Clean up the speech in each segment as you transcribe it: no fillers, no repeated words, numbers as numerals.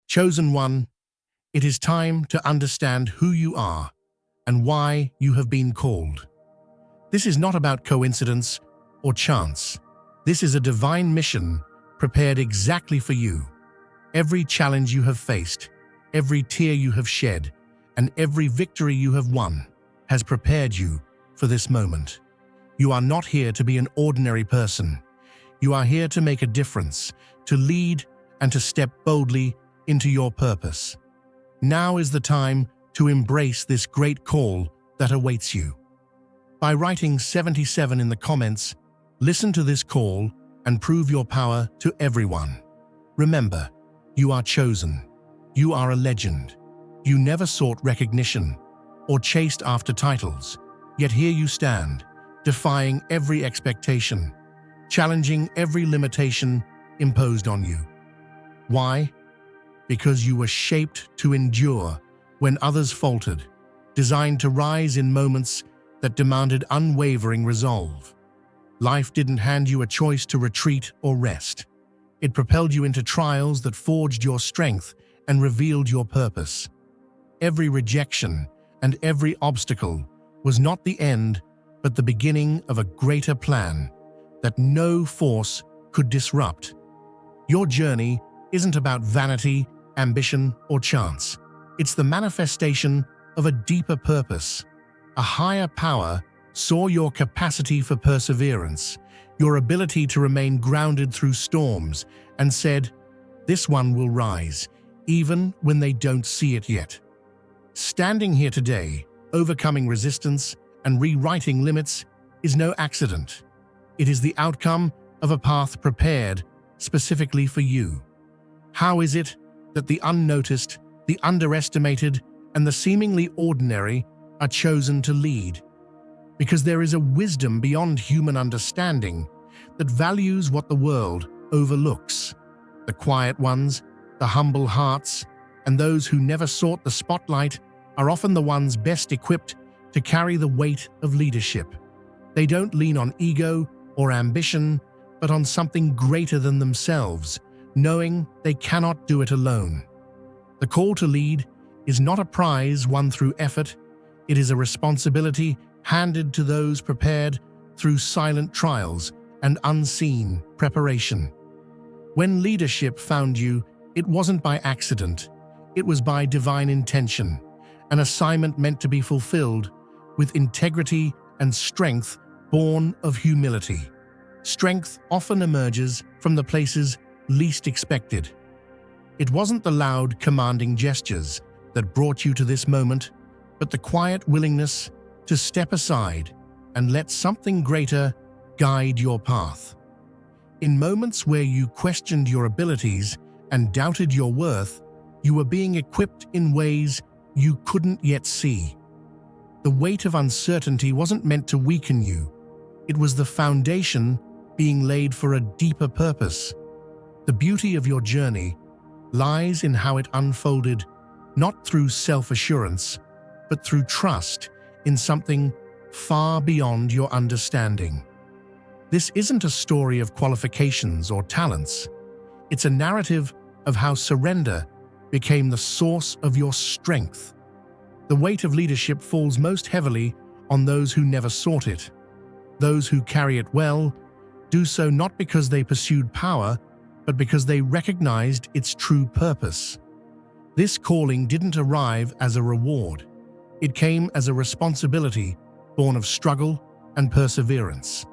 Chosen one, it is time to understand who you are and why you have been called. This is not about coincidence or chance. This is a divine mission prepared exactly for you. Every challenge you have faced, every tear you have shed, and every victory you have won has prepared you for this moment. You are not here to be an ordinary person. You are here to make a difference, to lead, and to step boldly into your purpose. Now is the time to embrace this great call that awaits you. By writing 77 in the comments, listen to this call and prove your power to everyone. Remember, you are chosen. You are a legend. You never sought recognition or chased after titles, yet here you stand, defying every expectation, challenging every limitation imposed on you. Why? Because you were shaped to endure when others faltered, designed to rise in moments that demanded unwavering resolve. Life didn't hand you a choice to retreat or rest. It propelled you into trials that forged your strength and revealed your purpose. Every rejection and every obstacle was not the end, but the beginning of a greater plan that no force could disrupt. Your journey isn't about vanity, ambition, or chance. It's the manifestation of a deeper purpose. A higher power saw your capacity for perseverance, your ability to remain grounded through storms, and said, "This one will rise, even when they don't see it yet." Standing here today, overcoming resistance and rewriting limits is no accident. It is the outcome of a path prepared specifically for you. How is it that the unnoticed, the underestimated, and the seemingly ordinary are chosen to lead? Because there is a wisdom beyond human understanding that values what the world overlooks. The quiet ones, the humble hearts, and those who never sought the spotlight are often the ones best equipped to carry the weight of leadership. They don't lean on ego or ambition, but on something greater than themselves, knowing they cannot do it alone. The call to lead is not a prize won through effort. It is a responsibility handed to those prepared through silent trials and unseen preparation. When leadership found you, it wasn't by accident. It was by divine intention, an assignment meant to be fulfilled with integrity and strength born of humility. Strength often emerges from the places least expected. It wasn't the loud, commanding gestures that brought you to this moment, but the quiet willingness to step aside and let something greater guide your path. In moments where you questioned your abilities and doubted your worth, you were being equipped in ways you couldn't yet see. The weight of uncertainty wasn't meant to weaken you. It was the foundation being laid for a deeper purpose. The beauty of your journey lies in how it unfolded, not through self-assurance, but through trust in something far beyond your understanding. This isn't a story of qualifications or talents. It's a narrative of how surrender became the source of your strength. The weight of leadership falls most heavily on those who never sought it. Those who carry it well do so not because they pursued power, but because they recognized its true purpose. This calling didn't arrive as a reward. It came as a responsibility born of struggle and perseverance.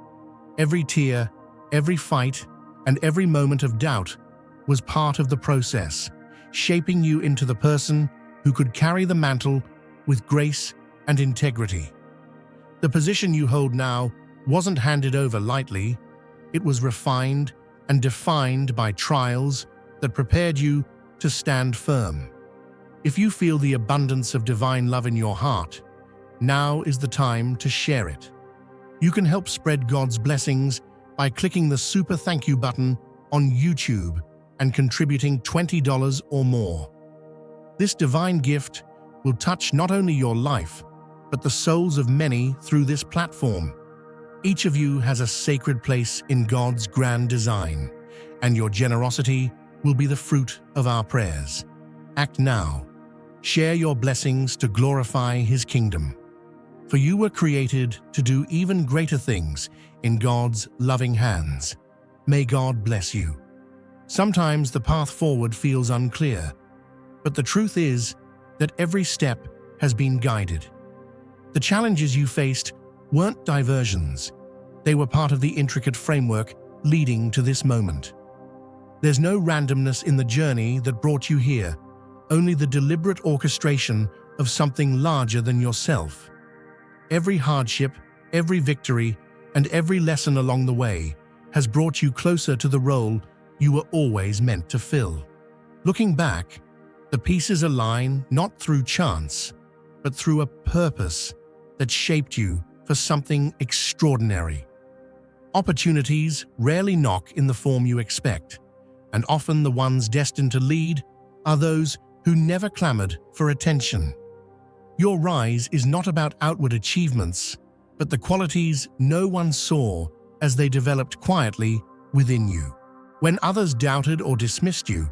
Every tear, every fight, and every moment of doubt was part of the process, shaping you into the person who could carry the mantle with grace and integrity. The position you hold now wasn't handed over lightly. It was refined and defined by trials that prepared you to stand firm. If you feel the abundance of divine love in your heart, now is the time to share it. You can help spread God's blessings by clicking the Super Thank You button on YouTube and contributing $20 or more. This divine gift will touch not only your life, but the souls of many through this platform. Each of you has a sacred place in God's grand design, and your generosity will be the fruit of our prayers. Act now. Share your blessings to glorify His kingdom. For you were created to do even greater things in God's loving hands. May God bless you. Sometimes the path forward feels unclear, but the truth is that every step has been guided. The challenges you faced weren't diversions. They were part of the intricate framework leading to this moment. There's no randomness in the journey that brought you here, only the deliberate orchestration of something larger than yourself. Every hardship, every victory, and every lesson along the way has brought you closer to the role you were always meant to fill. Looking back, the pieces align not through chance, but through a purpose that shaped you for something extraordinary. Opportunities rarely knock in the form you expect, and often the ones destined to lead are those who never clamored for attention. Your rise is not about outward achievements, but the qualities no one saw as they developed quietly within you. When others doubted or dismissed you,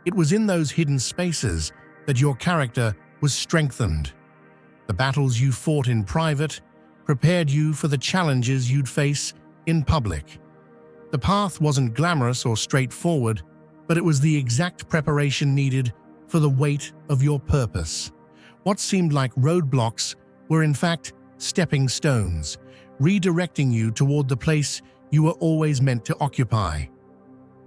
it was in those hidden spaces that your character was strengthened. The battles you fought in private prepared you for the challenges you'd face in public. The path wasn't glamorous or straightforward, but it was the exact preparation needed for the weight of your purpose. What seemed like roadblocks were in fact stepping stones, redirecting you toward the place you were always meant to occupy.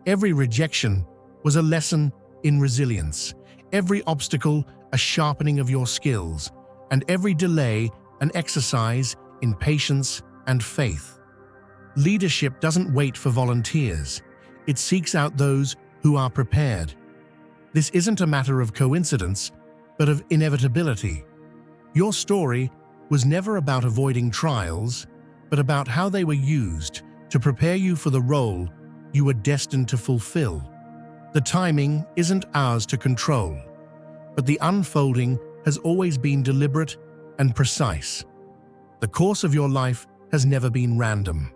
Every rejection was a lesson in resilience, every obstacle a sharpening of your skills, and every delay an exercise in patience and faith. Leadership doesn't wait for volunteers. It seeks out those who are prepared. This isn't a matter of coincidence, but of inevitability. Your story was never about avoiding trials, but about how they were used to prepare you for the role you were destined to fulfill. The timing isn't ours to control, but the unfolding has always been deliberate and precise. The course of your life has never been random.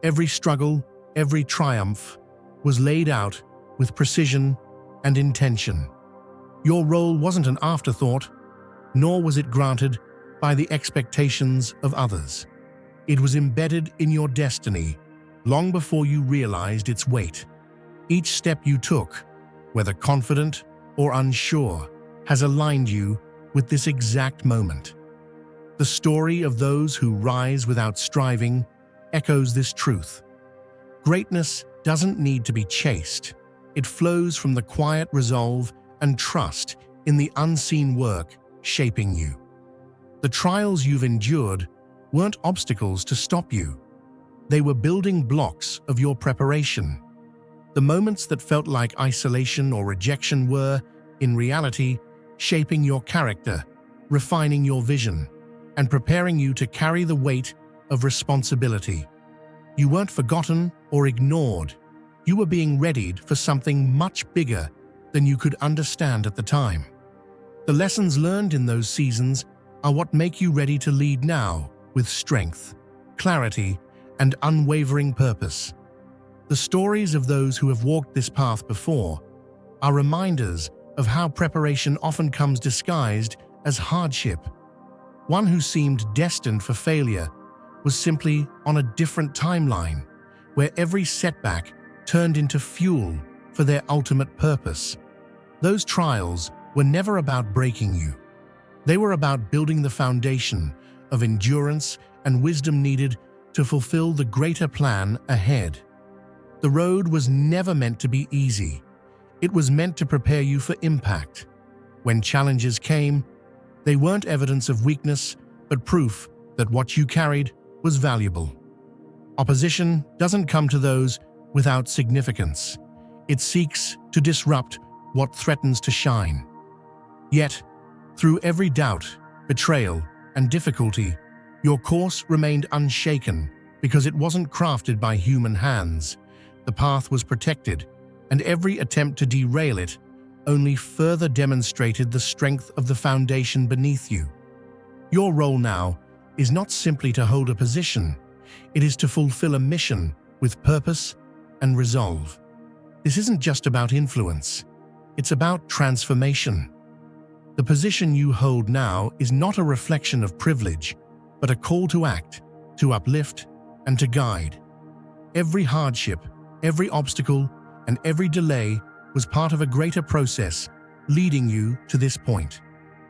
Every struggle, every triumph was laid out with precision and intention. Your role wasn't an afterthought, nor was it granted by the expectations of others. It was embedded in your destiny long before you realized its weight. Each step you took, whether confident or unsure, has aligned you with this exact moment. The story of those who rise without striving echoes this truth. Greatness doesn't need to be chased. It flows from the quiet resolve and trust in the unseen work shaping you. The trials you've endured weren't obstacles to stop you. They were building blocks of your preparation. The moments that felt like isolation or rejection were, in reality, shaping your character, refining your vision, and preparing you to carry the weight of responsibility. You weren't forgotten or ignored. You were being readied for something much bigger than you could understand at the time. The lessons learned in those seasons are what make you ready to lead now with strength, clarity, and unwavering purpose. The stories of those who have walked this path before are reminders of how preparation often comes disguised as hardship. One who seemed destined for failure was simply on a different timeline, where every setback turned into fuel for their ultimate purpose. Those trials were never about breaking you. They were about building the foundation of endurance and wisdom needed to fulfill the greater plan ahead. The road was never meant to be easy. It was meant to prepare you for impact. When challenges came, they weren't evidence of weakness, but proof that what you carried was valuable. Opposition doesn't come to those without significance. It seeks to disrupt what threatens to shine. Yet, through every doubt, betrayal, and difficulty, your course remained unshaken because it wasn't crafted by human hands. The path was protected, and every attempt to derail it only further demonstrated the strength of the foundation beneath you. Your role now is not simply to hold a position, it is to fulfill a mission with purpose and resolve. This isn't just about influence, it's about transformation. The position you hold now is not a reflection of privilege, but a call to act, to uplift, and to guide. Every hardship, every obstacle, and every delay was part of a greater process leading you to this point.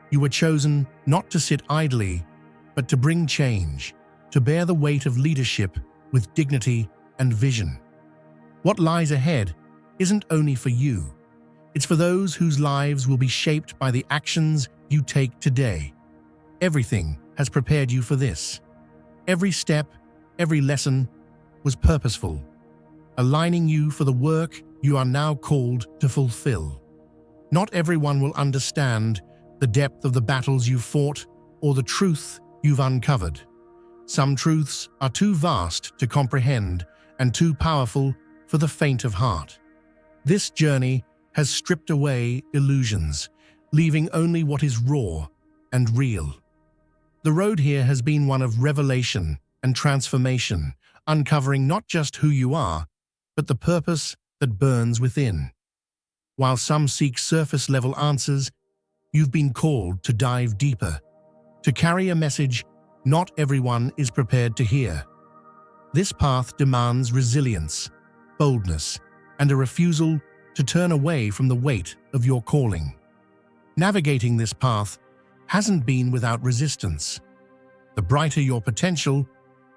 You were chosen not to sit idly, but to bring change, to bear the weight of leadership with dignity and vision. What lies ahead isn't only for you, it's for those whose lives will be shaped by the actions you take today. Everything has prepared you for this. Every step, every lesson was purposeful, aligning you for the work you are now called to fulfill. Not everyone will understand the depth of the battles you fought or the truth you've uncovered. Some truths are too vast to comprehend and too powerful for the faint of heart. This journey has stripped away illusions, leaving only what is raw and real. The road here has been one of revelation and transformation, uncovering not just who you are, but the purpose that burns within. While some seek surface-level answers, you've been called to dive deeper, to carry a message not everyone is prepared to hear. This path demands resilience, boldness, and a refusal to turn away from the weight of your calling. Navigating this path hasn't been without resistance. The brighter your potential,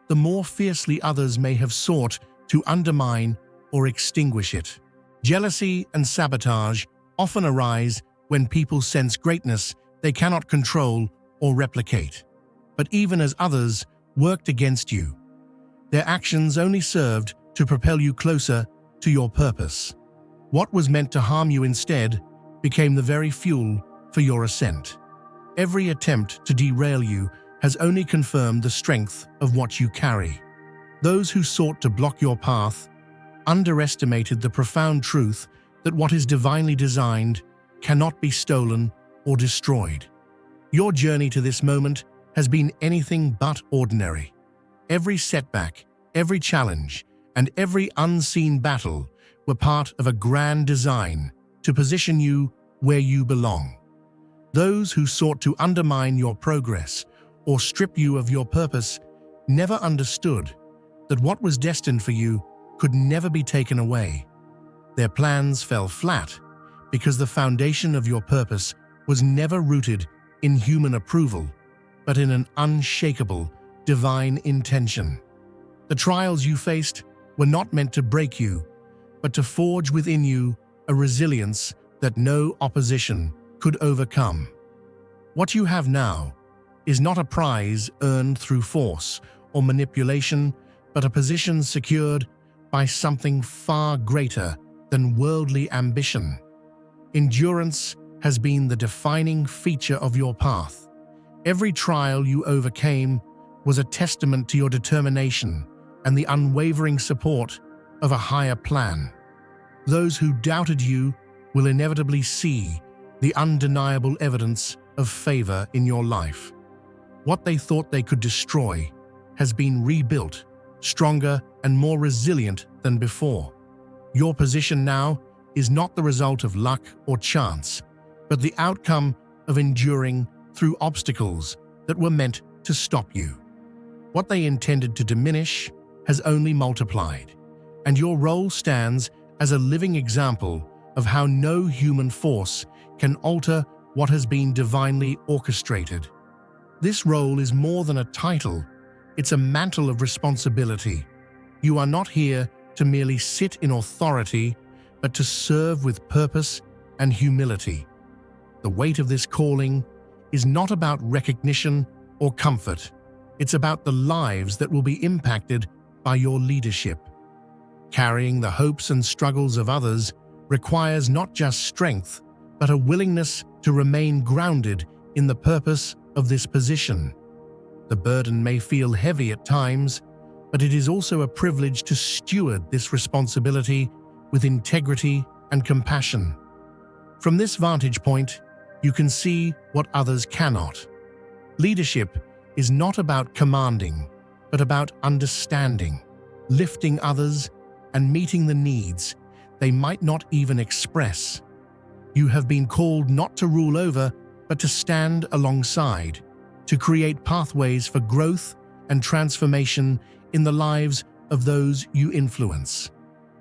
the more fiercely others may have sought to undermine or extinguish it. Jealousy and sabotage often arise when people sense greatness they cannot control or replicate. But even as others worked against you, their actions only served to propel you closer to your purpose. What was meant to harm you instead became the very fuel for your ascent. Every attempt to derail you has only confirmed the strength of what you carry. Those who sought to block your path underestimated the profound truth that what is divinely designed cannot be stolen or destroyed. Your journey to this moment has been anything but ordinary. Every setback, every challenge, and every unseen battle were part of a grand design to position you where you belong. Those who sought to undermine your progress or strip you of your purpose never understood that what was destined for you could never be taken away. Their plans fell flat because the foundation of your purpose was never rooted in human approval, but in an unshakable, divine intention. The trials you faced were not meant to break you, but to forge within you a resilience that no opposition could overcome. What you have now is not a prize earned through force or manipulation, but a position secured by something far greater than worldly ambition. Endurance has been the defining feature of your path. Every trial you overcame was a testament to your determination and the unwavering support of a higher plan. Those who doubted you will inevitably see the undeniable evidence of favor in your life. What they thought they could destroy has been rebuilt, stronger and more resilient than before. Your position now is not the result of luck or chance, but the outcome of enduring through obstacles that were meant to stop you. What they intended to diminish has only multiplied, and your role stands as a living example of how no human force can alter what has been divinely orchestrated. This role is more than a title, it's a mantle of responsibility. You are not here to merely sit in authority, but to serve with purpose and humility. The weight of this calling is not about recognition or comfort. It's about the lives that will be impacted by your leadership. Carrying the hopes and struggles of others requires not just strength, but a willingness to remain grounded in the purpose of this position. The burden may feel heavy at times, but it is also a privilege to steward this responsibility with integrity and compassion. From this vantage point, you can see what others cannot. Leadership is not about commanding, but about understanding, lifting others, and meeting the needs they might not even express. You have been called not to rule over, but to stand alongside, to create pathways for growth and transformation in the lives of those you influence.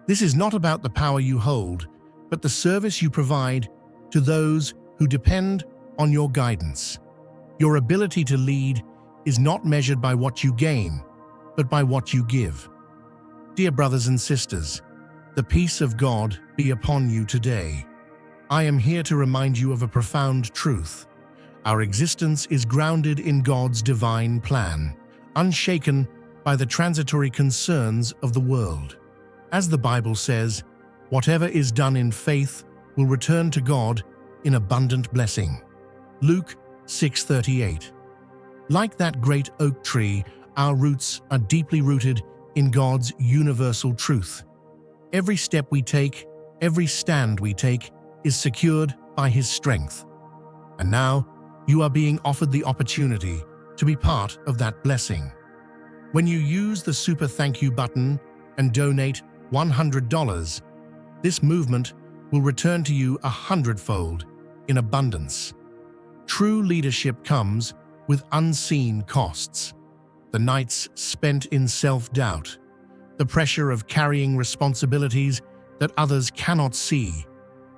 This is not about the power you hold, but the service you provide to those who depend on your guidance. Your ability to lead is not measured by what you gain, but by what you give. Dear brothers and sisters, the peace of God be upon you today. I am here to remind you of a profound truth. Our existence is grounded in God's divine plan, unshaken by the transitory concerns of the world. As the Bible says, whatever is done in faith will return to God in abundant blessing. Luke 6:38. Like that great oak tree, our roots are deeply rooted in God's universal truth. Every step we take, every stand we take, is secured by His strength. And now, you are being offered the opportunity to be part of that blessing. When you use the Super Thank You button and donate $100, this movement will return to you 100-fold in abundance. True leadership comes with unseen costs. The nights spent in self-doubt, the pressure of carrying responsibilities that others cannot see,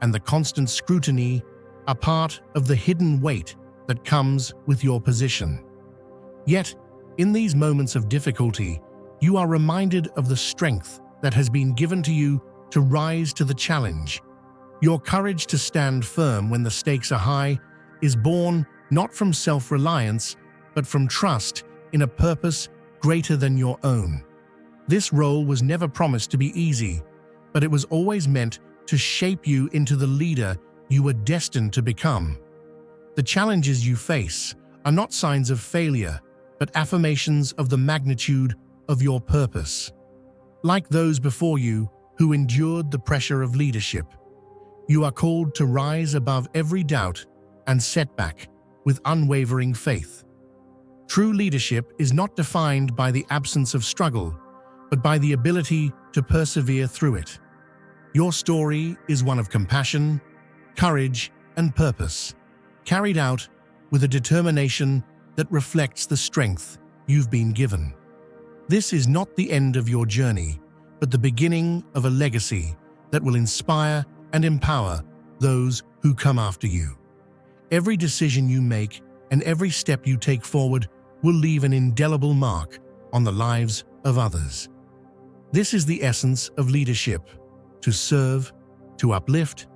and the constant scrutiny are part of the hidden weight that comes with your position. Yet, in these moments of difficulty, you are reminded of the strength that has been given to you to rise to the challenge. Your courage to stand firm when the stakes are high is born not from self-reliance, but from trust in a purpose greater than your own. This role was never promised to be easy, but it was always meant to shape you into the leader you were destined to become. The challenges you face are not signs of failure, but affirmations of the magnitude of your purpose. Like those before you who endured the pressure of leadership, you are called to rise above every doubt and setback with unwavering faith. True leadership is not defined by the absence of struggle, but by the ability to persevere through it. Your story is one of compassion, courage, and purpose, carried out with a determination that reflects the strength you've been given. This is not the end of your journey, but the beginning of a legacy that will inspire and empower those who come after you. Every decision you make and every step you take forward will leave an indelible mark on the lives of others. This is the essence of leadership: to serve, to uplift,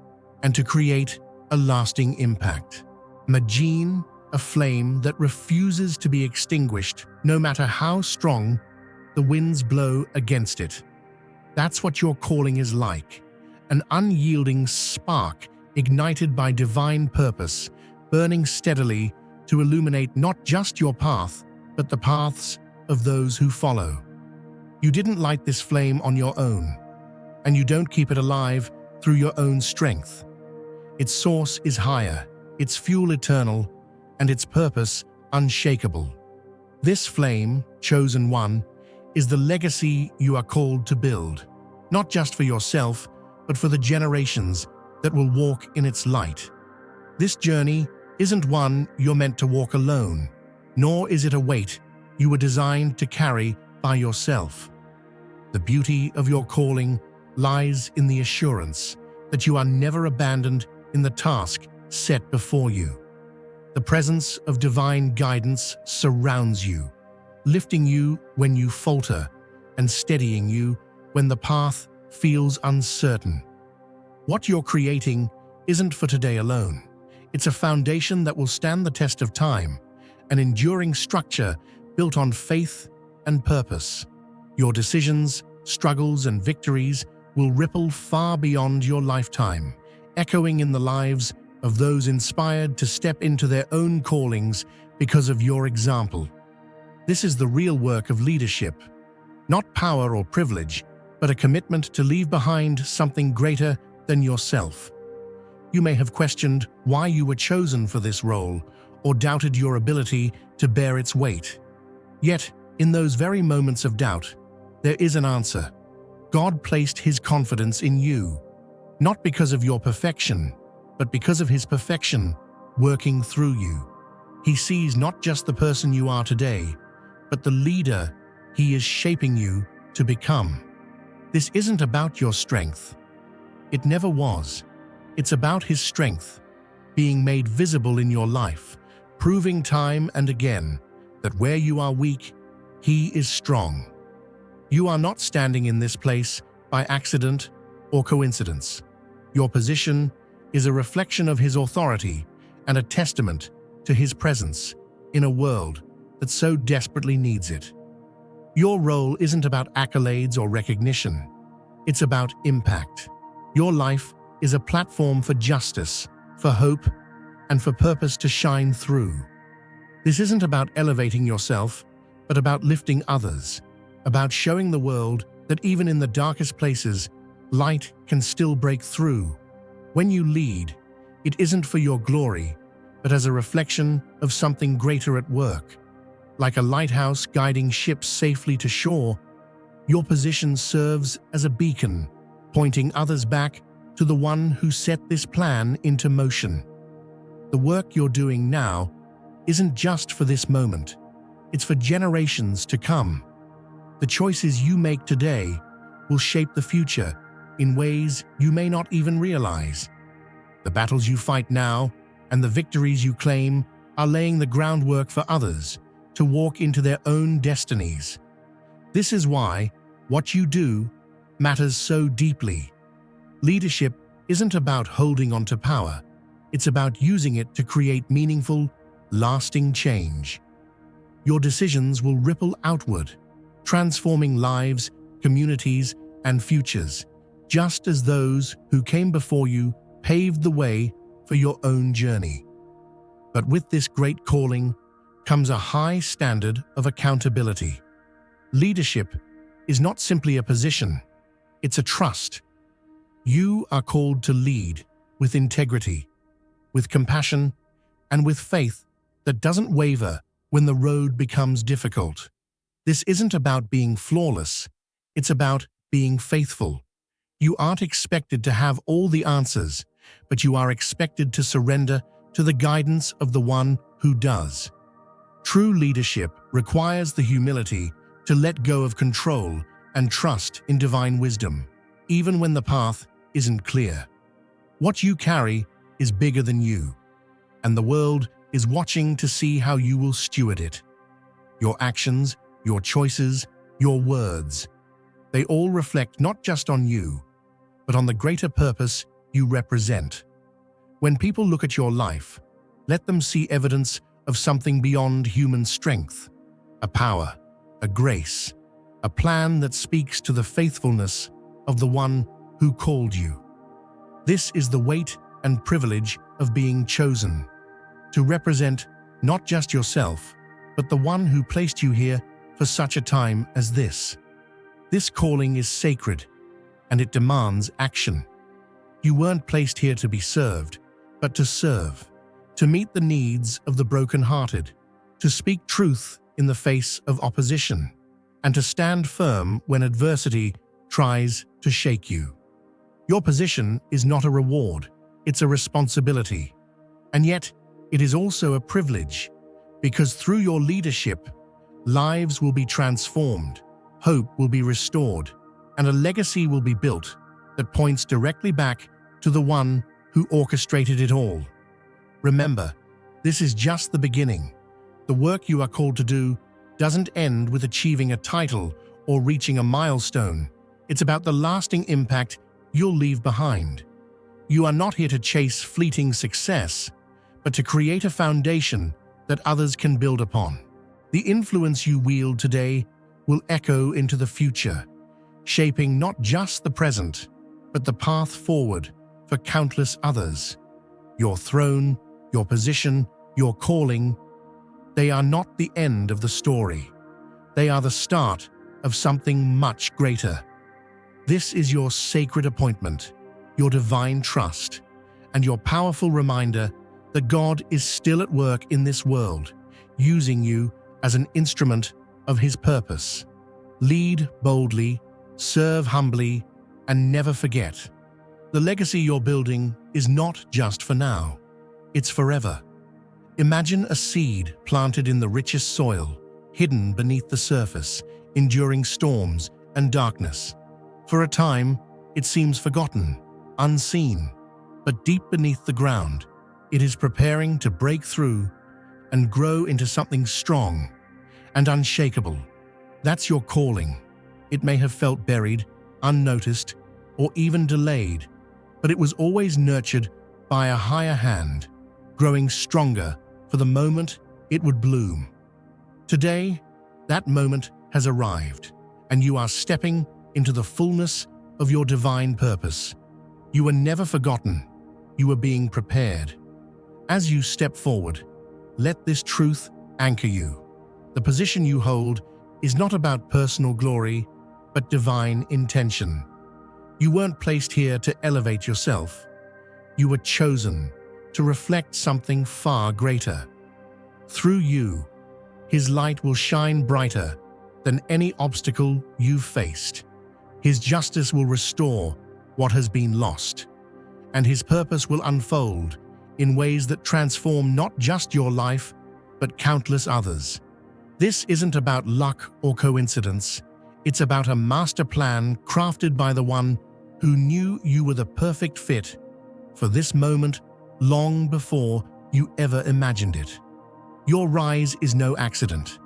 and to create a lasting impact. Imagine a flame that refuses to be extinguished, no matter how strong the winds blow against it. That's what your calling is like: an unyielding spark ignited by divine purpose, burning steadily to illuminate not just your path, but the paths of those who follow. You didn't light this flame on your own, and you don't keep it alive through your own strength. Its source is higher, its fuel eternal, and its purpose unshakable. This flame, chosen one, is the legacy you are called to build, not just for yourself, but for the generations that will walk in its light. This journey isn't one you're meant to walk alone, nor is it a weight you were designed to carry by yourself. The beauty of your calling lies in the assurance that you are never abandoned in the task set before you. The presence of divine guidance surrounds you, lifting you when you falter and steadying you when the path feels uncertain. What you're creating isn't for today alone. It's a foundation that will stand the test of time, an enduring structure built on faith and purpose. Your decisions, struggles, and victories will ripple far beyond your lifetime, echoing in the lives of those inspired to step into their own callings because of your example. This is the real work of leadership, not power or privilege, but a commitment to leave behind something greater than yourself. You may have questioned why you were chosen for this role, or doubted your ability to bear its weight. Yet, in those very moments of doubt, there is an answer. God placed His confidence in you, not because of your perfection, but because of His perfection working through you. He sees not just the person you are today, but the leader He is shaping you to become. This isn't about your strength. It never was. It's about His strength, being made visible in your life, proving time and again that where you are weak, He is strong. You are not standing in this place by accident or coincidence. Your position is a reflection of His authority and a testament to His presence in a world that so desperately needs it. Your role isn't about accolades or recognition. It's about impact. Your life is a platform for justice, for hope, and for purpose to shine through. This isn't about elevating yourself, but about lifting others, about showing the world that even in the darkest places, light can still break through. When you lead, it isn't for your glory, but as a reflection of something greater at work. Like a lighthouse guiding ships safely to shore, your position serves as a beacon, pointing others back to the one who set this plan into motion. The work you're doing now isn't just for this moment, it's for generations to come. The choices you make today will shape the future in ways you may not even realize. The battles you fight now and the victories you claim are laying the groundwork for others to walk into their own destinies. This is why what you do matters so deeply. Leadership isn't about holding on to power. It's about using it to create meaningful, lasting change. Your decisions will ripple outward, transforming lives, communities, and futures, just as those who came before you paved the way for your own journey. But with this great calling comes a high standard of accountability. Leadership is not simply a position, it's a trust. You are called to lead with integrity, with compassion, and with faith that doesn't waver when the road becomes difficult. This isn't about being flawless, it's about being faithful. You aren't expected to have all the answers, but you are expected to surrender to the guidance of the one who does. True leadership requires the humility to let go of control and trust in divine wisdom, even when the path isn't clear. What you carry is bigger than you, and the world is watching to see how you will steward it. Your actions, your choices, your words, they all reflect not just on you, but on the greater purpose you represent. When people look at your life, let them see evidence of something beyond human strength, a power, a grace, a plan that speaks to the faithfulness of the one who called you. This is the weight and privilege of being chosen, to represent not just yourself, but the one who placed you here for such a time as this. This calling is sacred, and it demands action. You weren't placed here to be served, but to serve, to meet the needs of the brokenhearted, to speak truth in the face of opposition, and to stand firm when adversity tries to shake you. Your position is not a reward, it's a responsibility. And yet, it is also a privilege, because through your leadership, lives will be transformed, hope will be restored, and a legacy will be built that points directly back to the one who orchestrated it all. Remember, this is just the beginning. The work you are called to do doesn't end with achieving a title or reaching a milestone. It's about the lasting impact you'll leave behind. You are not here to chase fleeting success, but to create a foundation that others can build upon. The influence you wield today will echo into the future, shaping not just the present, but the path forward for countless others. Your throne, your position, your calling, they are not the end of the story. They are the start of something much greater. This is your sacred appointment, your divine trust, and your powerful reminder that God is still at work in this world, using you as an instrument of His purpose. Lead boldly, serve humbly, and never forget. The legacy you're building is not just for now, it's forever. Imagine a seed planted in the richest soil, hidden beneath the surface, enduring storms and darkness. For a time, it seems forgotten, unseen, but deep beneath the ground, it is preparing to break through and grow into something strong and unshakable. That's your calling. It may have felt buried, unnoticed, or even delayed, but it was always nurtured by a higher hand, growing stronger for the moment it would bloom. Today, that moment has arrived, and you are stepping into the fullness of your divine purpose. You were never forgotten. You were being prepared. As you step forward, let this truth anchor you. The position you hold is not about personal glory, but divine intention. You weren't placed here to elevate yourself. You were chosen to reflect something far greater. Through you, His light will shine brighter than any obstacle you've faced. His justice will restore what has been lost, and His purpose will unfold in ways that transform not just your life, but countless others. This isn't about luck or coincidence. It's about a master plan crafted by the one who knew you were the perfect fit for this moment long before you ever imagined it. Your rise is no accident.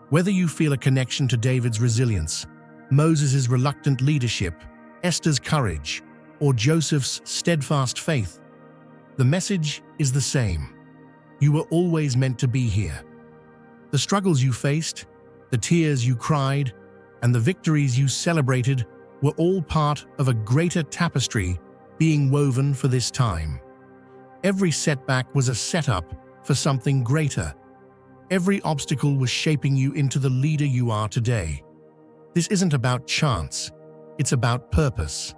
Whether you feel a connection to David's resilience, Moses' reluctant leadership, Esther's courage, or Joseph's steadfast faith, the message is the same. You were always meant to be here. The struggles you faced, the tears you cried, and the victories you celebrated were all part of a greater tapestry being woven for this time. Every setback was a setup for something greater. Every obstacle was shaping you into the leader you are today. This isn't about chance, it's about purpose.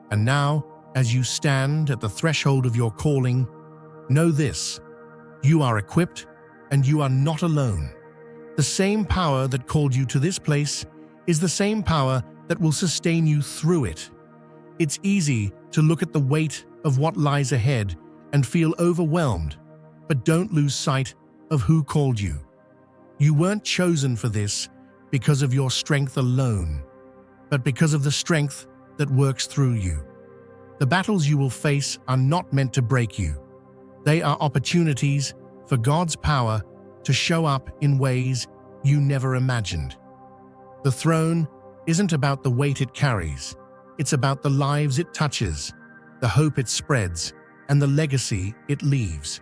And now, as you stand at the threshold of your calling, know this: you are equipped and you are not alone. The same power that called you to this place is the same power that will sustain you through it. It's easy to look at the weight of what lies ahead and feel overwhelmed, but don't lose sight of who called you. You weren't chosen for this because of your strength alone, but because of the strength that works through you. The battles you will face are not meant to break you. They are opportunities for God's power to show up in ways you never imagined. The throne isn't about the weight it carries. It's about the lives it touches, the hope it spreads, and the legacy it leaves.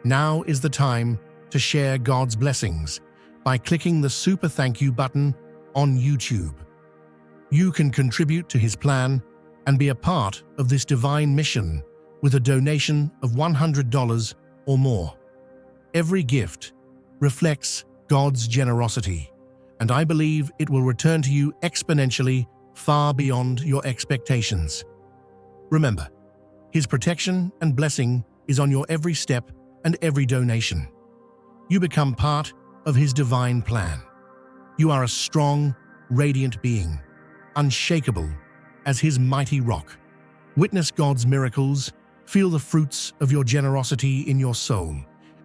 Now is the time to share God's blessings by clicking the Super Thank You button on YouTube. You can contribute to His plan and be a part of this divine mission with a donation of $100 or more. Every gift reflects God's generosity, and I believe it will return to you exponentially far beyond your expectations. Remember, His protection and blessing is on your every step and every donation. You become part of His divine plan. You are a strong, radiant being, unshakable as His mighty rock. Witness God's miracles, feel the fruits of your generosity in your soul,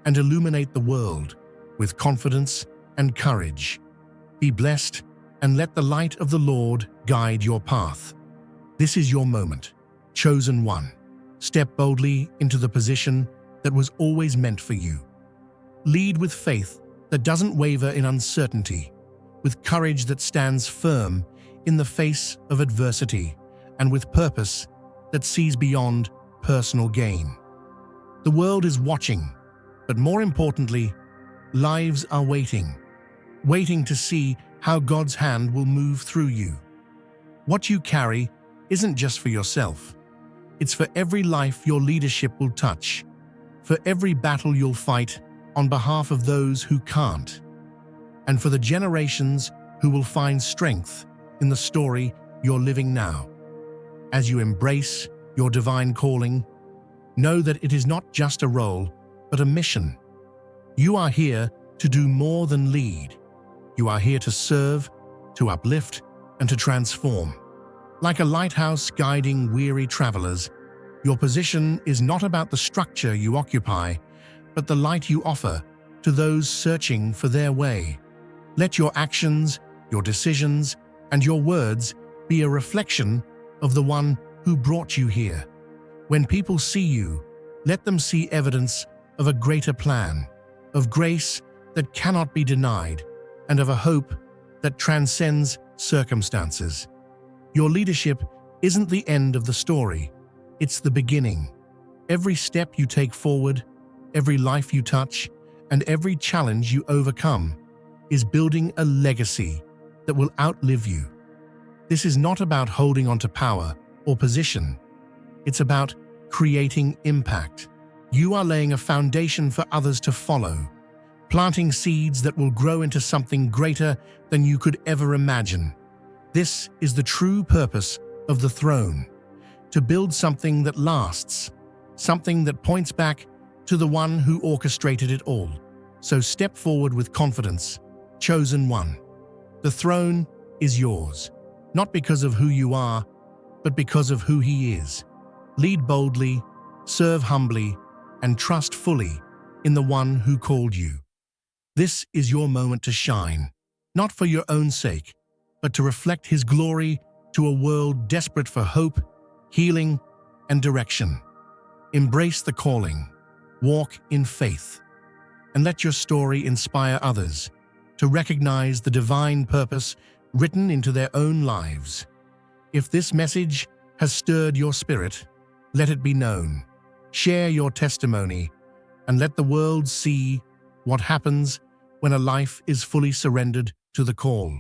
and illuminate the world with confidence and courage. Be blessed and let the light of the Lord guide your path. This is your moment, chosen one. Step boldly into the position that was always meant for you. Lead with faith that doesn't waver in uncertainty, with courage that stands firm in the face of adversity, and with purpose that sees beyond personal gain. The world is watching, but more importantly, lives are waiting to see how God's hand will move through you. What you carry isn't just for yourself. It's for every life your leadership will touch, for every battle you'll fight on behalf of those who can't, and for the generations who will find strength in the story you're living now. As you embrace your divine calling, know that it is not just a role, but a mission. You are here to do more than lead. You are here to serve, to uplift, and to transform. Like a lighthouse guiding weary travelers, your position is not about the structure you occupy, but the light you offer to those searching for their way. Let your actions, your decisions, and your words be a reflection of the one who brought you here. When people see you, let them see evidence of a greater plan, of grace that cannot be denied, and of a hope that transcends circumstances. Your leadership isn't the end of the story, it's the beginning. Every step you take forward, every life you touch, and every challenge you overcome is building a legacy that will outlive you. This is not about holding on to power or position. It's about creating impact. You are laying a foundation for others to follow, planting seeds that will grow into something greater than you could ever imagine. This is the true purpose of the throne, to build something that lasts, something that points back to the one who orchestrated it all. So step forward with confidence, chosen one. The throne is yours, not because of who you are, but because of who he is. Lead boldly, serve humbly, and trust fully in the one who called you. This is your moment to shine, not for your own sake, but to reflect his glory to a world desperate for hope, healing, and direction. Embrace the calling, walk in faith, and let your story inspire others to recognize the divine purpose written into their own lives. If this message has stirred your spirit, let it be known. Share your testimony and let the world see what happens when a life is fully surrendered to the call.